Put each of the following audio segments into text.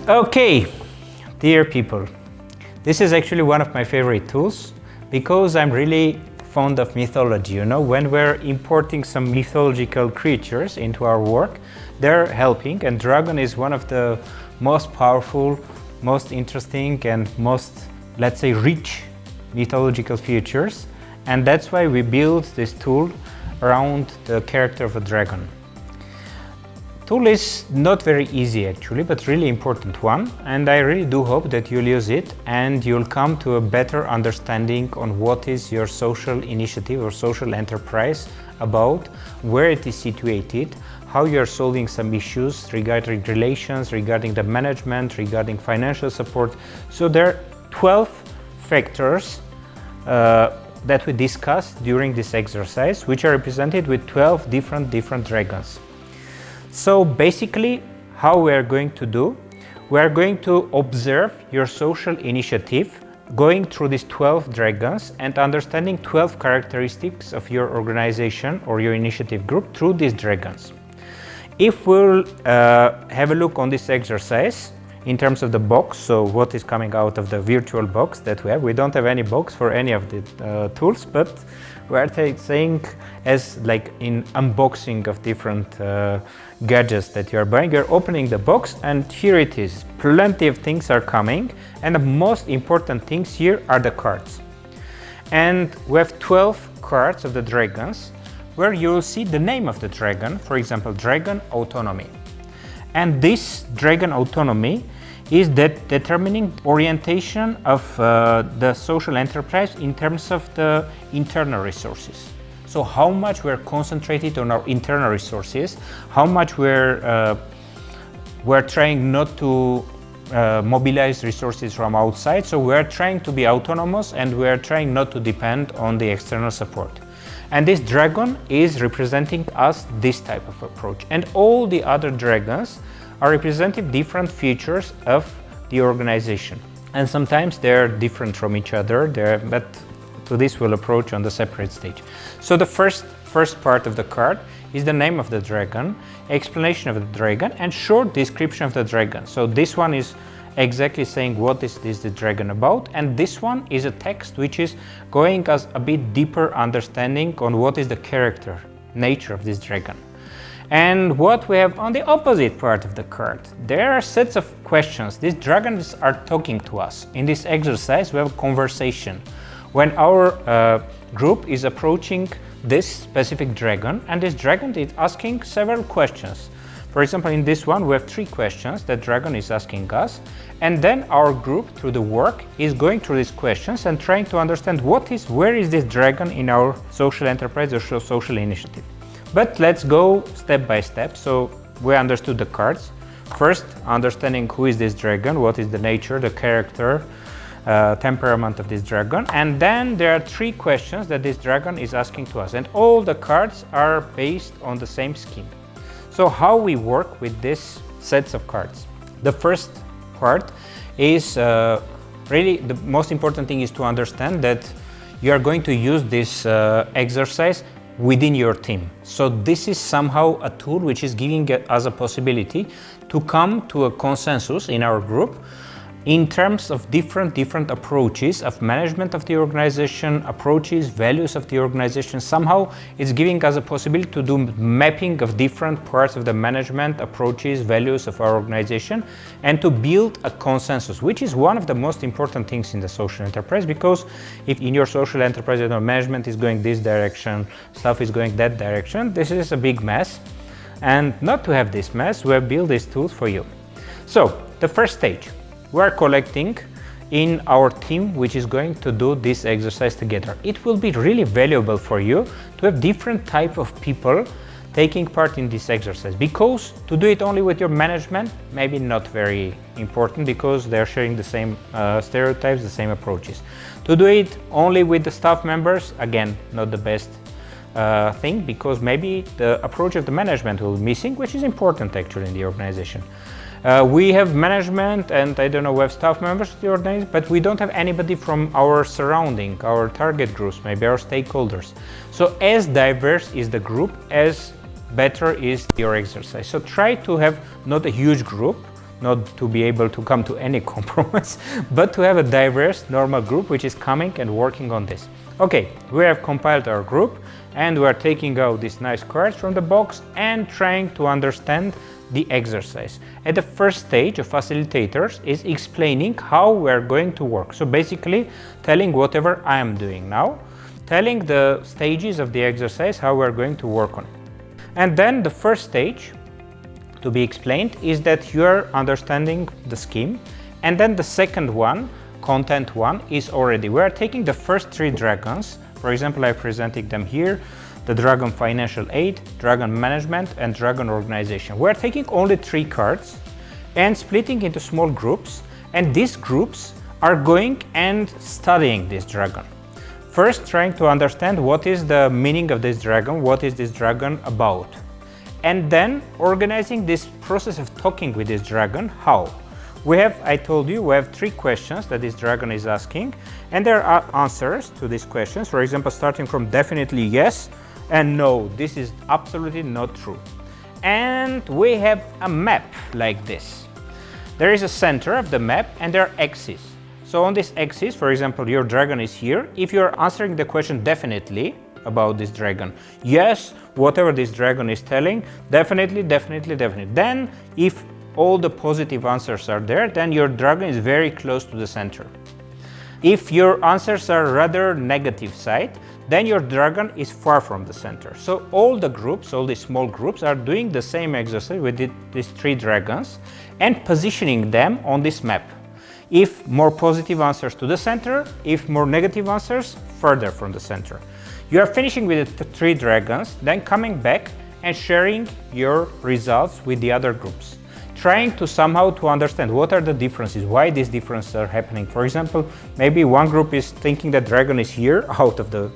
Okay, dear people, this is actually one of my favorite tools because I'm really fond of mythology. You know, when we're importing some mythological creatures into our work, they're helping, and dragon is one of the most powerful, most interesting and most, let's say, rich mythological features, and that's why we built this tool around the character of a dragon. Tool is not very easy actually, but really important one, and I really do hope that you'll use it and you'll come to a better understanding on what is your social initiative or social enterprise about, where it is situated, how you're solving some issues regarding relations, regarding the management, regarding financial support. So there are 12 factors that we discussed during this exercise, which are represented with 12 different dragons. So basically, how we are going to do, we are going to observe your social initiative, going through these 12 dragons and understanding 12 characteristics of your organization or your initiative group through these dragons. If we'll have a look on this exercise in terms of the box, so what is coming out of the virtual box that we have. We don't have any box for any of the tools, but we are saying as like in unboxing of different gadgets that you are buying, you're opening the box and here it is. Plenty of things are coming, and the most important things here are the cards. And we have 12 cards of the dragons where you will see the name of the dragon, for example, Dragon Autonomy. And this Dragon Autonomy is determining orientation of the social enterprise in terms of the internal resources. So how much we're concentrated on our internal resources, how much we're trying not to mobilize resources from outside. So we're trying to be autonomous and we're trying not to depend on the external support. And this dragon is representing us this type of approach. And all the other dragons are representing different features of the organization. And sometimes they're different from each other, but to this we'll approach on the separate stage. So the first part of the card is the name of the dragon, explanation of the dragon, and short description of the dragon. So this one is exactly saying what is the dragon about, and this one is a text which is going us a bit deeper understanding on what is the character, nature of this dragon. And what we have on the opposite part of the card, there are sets of questions. These dragons are talking to us. In this exercise, we have a conversation. When our group is approaching this specific dragon, and this dragon is asking several questions. For example, in this one, we have 3 questions that dragon is asking us, and then our group, through the work, is going through these questions and trying to understand where is this dragon in our social enterprise or social initiative. But let's go step by step. So we understood the cards. First, understanding who is this dragon, what is the nature, the character, temperament of this dragon. And then there are 3 questions that this dragon is asking to us. And all the cards are based on the same scheme. So how we work with these sets of cards. The first part is really the most important thing is to understand that you are going to use this exercise within your team. So this is somehow a tool which is giving us a possibility to come to a consensus in our group in terms of different approaches of management of the organization, approaches, values of the organization. Somehow it's giving us a possibility to do mapping of different parts of the management, approaches, values of our organization, and to build a consensus, which is one of the most important things in the social enterprise, because if in your social enterprise, you know, management is going this direction, stuff is going that direction, this is a big mess. And not to have this mess, we have built these tools for you. So the first stage, we are collecting in our team which is going to do this exercise together. It will be really valuable for you to have different type of people taking part in this exercise, because to do it only with your management, maybe not very important because they're sharing the same stereotypes, the same approaches. To do it only with the staff members, again, not the best thing, because maybe the approach of the management will be missing, which is important actually in the organization. We have management and I don't know, we have staff members of the organization, but we don't have anybody from our surrounding, our target groups, maybe our stakeholders. So as diverse is the group, as better is your exercise. So try to have not a huge group, not to be able to come to any compromise, but to have a diverse normal group which is coming and working on this. Okay, we have compiled our group and we are taking out these nice cards from the box and trying to understand the exercise. At the first stage, a facilitator is explaining how we are going to work. So basically telling whatever I am doing now, telling the stages of the exercise, how we are going to work on it. And then the first stage to be explained is that you are understanding the scheme. And then the second one, content one, is already, we are taking the first 3 dragons. For example, I presented them here. The Dragon Financial Aid, Dragon Management and Dragon Organization. We're taking only 3 cards and splitting into small groups, and these groups are going and studying this dragon. First, trying to understand what is the meaning of this dragon, what is this dragon about, and then organizing this process of talking with this dragon. How? We have, I told you, we have 3 questions that this dragon is asking, and there are answers to these questions. For example, starting from definitely yes, and no, this is absolutely not true. And we have a map like this. There is a center of the map and there are axes. So on this axis, for example, your dragon is here. If you're answering the question definitely about this dragon, yes, whatever this dragon is telling, definitely, definitely, definitely. Then if all the positive answers are there, then your dragon is very close to the center. If your answers are rather negative side, then your dragon is far from the center. So all the groups, all these small groups are doing the same exercise with these 3 dragons and positioning them on this map. If more positive answers to the center, if more negative answers, further from the center. You are finishing with the 3 dragons, then coming back and sharing your results with the other groups. Trying to somehow to understand what are the differences, why these differences are happening. For example, maybe one group is thinking that dragon is here out of the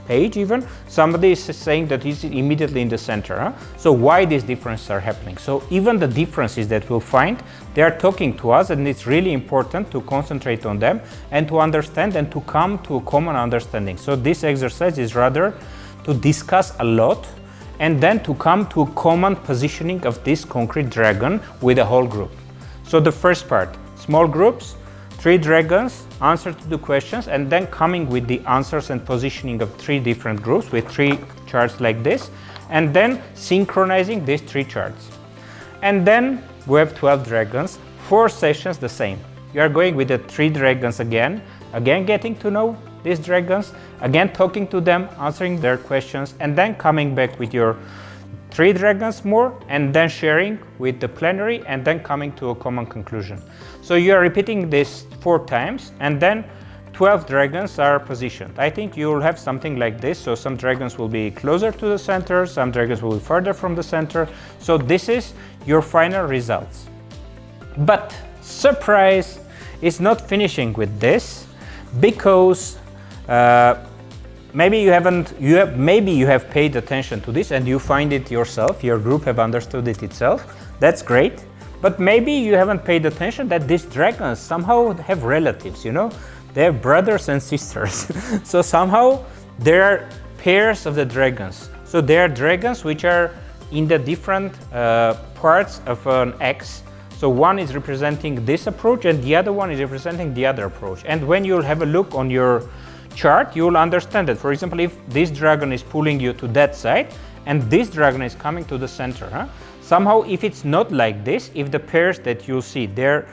page even. Somebody is saying that it's immediately in the center. Huh? So why these differences are happening? So even the differences that we'll find, they are talking to us, and it's really important to concentrate on them and to understand and to come to a common understanding. So this exercise is rather to discuss a lot and then to come to a common positioning of this concrete dragon with the whole group. So the first part, small groups, 3 dragons, answer to the questions, and then coming with the answers and positioning of 3 different groups with 3 charts like this, and then synchronizing these 3 charts. And then we have 12 dragons, 4 sessions the same. You are going with the 3 dragons again getting to know these dragons, again talking to them, answering their questions, and then coming back with your 3 dragons more, and then sharing with the plenary, and then coming to a common conclusion. So you are repeating this 4 times, and then 12 dragons are positioned. I think you will have something like this. So some dragons will be closer to the center, some dragons will be further from the center. So this is your final results. But surprise, it's not finishing with this, because maybe you have paid attention to this and you find it yourself, your group have understood it itself. That's great. But maybe you haven't paid attention that these dragons somehow have relatives, you know? They're brothers and sisters. So somehow there are pairs of the dragons. So there are dragons which are in the different parts of an X. So one is representing this approach and the other one is representing the other approach. And when you'll have a look on your chart, you will understand that. For example, if this dragon is pulling you to that side and this dragon is coming to the center, somehow if it's not like this, if the pairs that you see there,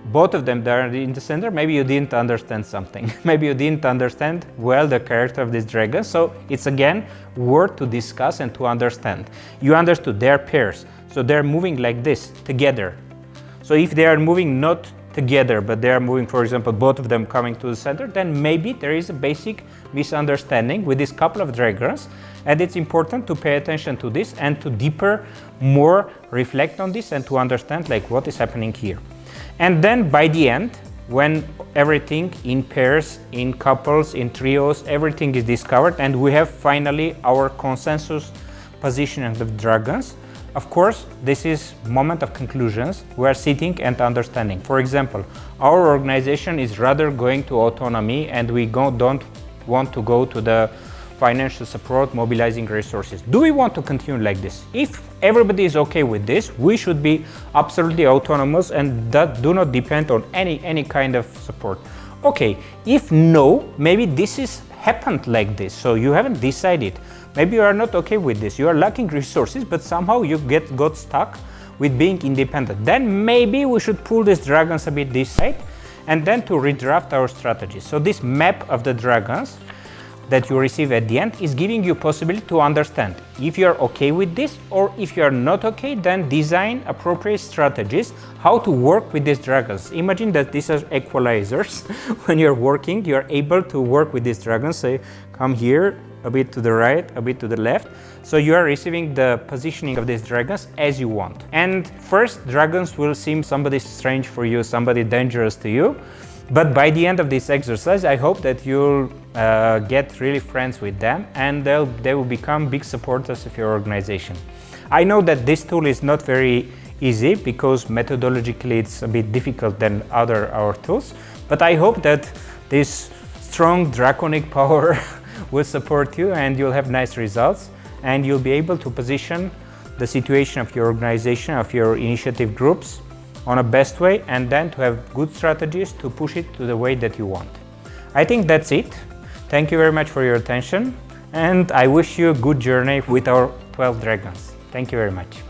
both of them are in the center, maybe you didn't understand something. Maybe you didn't understand well the character of this dragon. So it's again worth to discuss and to understand. You understood their pairs, so they're moving like this together. So if they are moving not together, but they are moving, for example, both of them coming to the center, then maybe there is a basic misunderstanding with this couple of dragons, and it's important to pay attention to this and to deeper, more reflect on this and to understand like what is happening here. And then by the end, when everything in pairs, in couples, in trios, everything is discovered and we have finally our consensus positioning of the dragons, of course, this is moment of conclusions. We are sitting and understanding. For example, our organization is rather going to autonomy and we don't want to go to the financial support, mobilizing resources. Do we want to continue like this? If everybody is okay with this, we should be absolutely autonomous and that do not depend on any kind of support. Okay, if no, maybe this is happened like this, so you haven't decided. Maybe you are not okay with this, you are lacking resources, but somehow you got stuck with being independent. Then maybe we should pull these dragons a bit this side and then to redraft our strategy. So this map of the dragons that you receive at the end is giving you possibility to understand if you are okay with this, or if you are not okay, then design appropriate strategies how to work with these dragons. Imagine that these are equalizers. When you're working, you're able to work with these dragons. Say, come here, a bit to the right, a bit to the left. So you are receiving the positioning of these dragons as you want. And first, dragons will seem somebody strange for you, somebody dangerous to you. But by the end of this exercise, I hope that you'll get really friends with them and they will become big supporters of your organization. I know that this tool is not very easy because methodologically it's a bit difficult than our tools, but I hope that this strong draconic power will support you and you'll have nice results and you'll be able to position the situation of your organization, of your initiative groups on a best way, and then to have good strategies to push it to the way that you want. I think that's it. Thank you very much for your attention, and I wish you a good journey with our 12 dragons. Thank you very much.